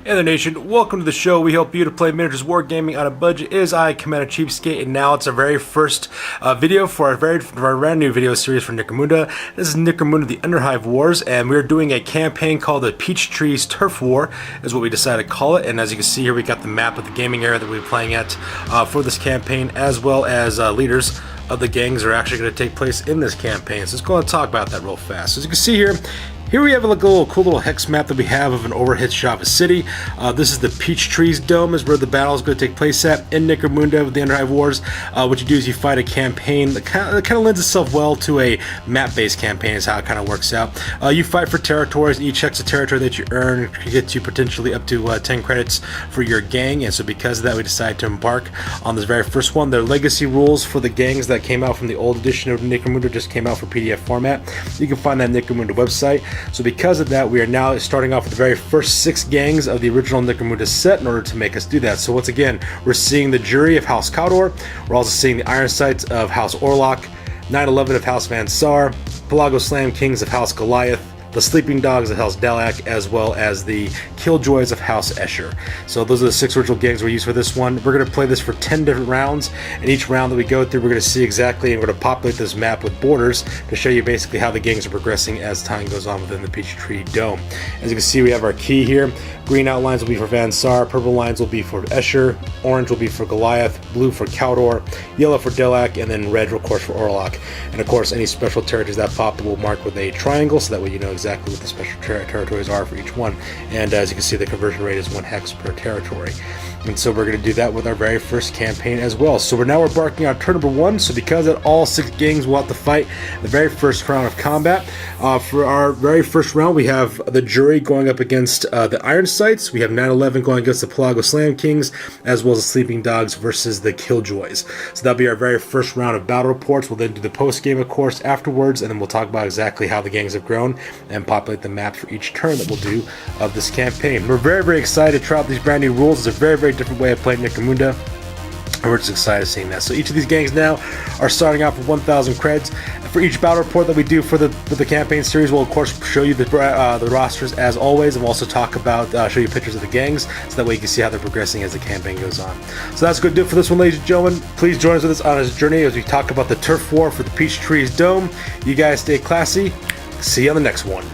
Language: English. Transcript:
Hey there, nation. Welcome to the show. We help you to play miniatures wargaming on a budget. It is I, Commander CheapSkate, and now it's our very first video for our brand new video series for Necromunda. This is Necromunda: The Underhive Wars, and we're doing a campaign called the Peach Trees Turf War, is what we decided to call it. And as you can see here, we got the map of the gaming area that we'll be playing at for this campaign, as well as leaders of the gangs are actually going to take place in this campaign. So let's go and talk about that real fast. So as you can see here, we have a cool little hex map that we have of an overhead shot of a city. This is the Peach Trees Dome, is where the battle is going to take place at in Necromunda with the Underhive Wars. What you do is you fight a campaign that kind of lends itself well to a map-based campaign, is how it kind of works out. You fight for territories, and each hex of territory that you earn gets you potentially up to 10 credits for your gang, and so because of that we decided to embark on this very first one. The legacy rules for the gangs that came out from the old edition of Necromunda just came out for PDF format. You can find that Necromunda website. So because of that, we are now starting off with the very first 6 gangs of the original Necromunda set in order to make us do that. So once again, we're seeing the Jury of House Cawdor, we're also seeing the Iron Sights of House Orlok, 9/11 of House Van Sar, Pelago Slam Kings of House Goliath, the Sleeping Dogs of House Dalak, as well as the Killjoys of House Escher. So those are the 6 original gangs we use for this one. We're going to play this for 10 different rounds, and each round that we go through, we're going to see exactly, and we're going to populate this map with borders to show you basically how the gangs are progressing as time goes on within the Peach Tree Dome. As you can see, we have our key here. Green outlines will be for Van Sar, purple lines will be for Escher, orange will be for Goliath, blue for Cawdor, yellow for Dalak, and then red, of course, for Orlok. And of course, any special territories that pop will mark with a triangle, so that way you know exactly what the special territories are for each one. And as you can see, the conversion rate is 1 hex per territory. And so we're going to do that with our very first campaign as well. So we're now embarking on turn number 1. So because of all 6 gangs will have to fight the very first round of combat. For our very first round, we have the Jury going up against the Iron Sights. We have 9/11 going against the Pelago Slam Kings, as well as the Sleeping Dogs versus the Killjoys. So that'll be our very first round of battle reports. We'll then do the post game, of course, afterwards, and then we'll talk about exactly how the gangs have grown and populate the map for each turn that we'll do of this campaign. We're very excited to try out these brand new rules. It's a very different way of playing Necromunda, and we're just excited seeing that. So each of these gangs now are starting out with 1,000 creds. For each battle report that we do for the campaign series, we'll of course show you the rosters as always, and we'll also talk about show you pictures of the gangs, so that way you can see how they're progressing as the campaign goes on. So that's going to do it for this one, ladies and gentlemen. Please join us with us on this journey as we talk about the turf war for the Peach Trees Dome. You guys stay classy. See you on the next one.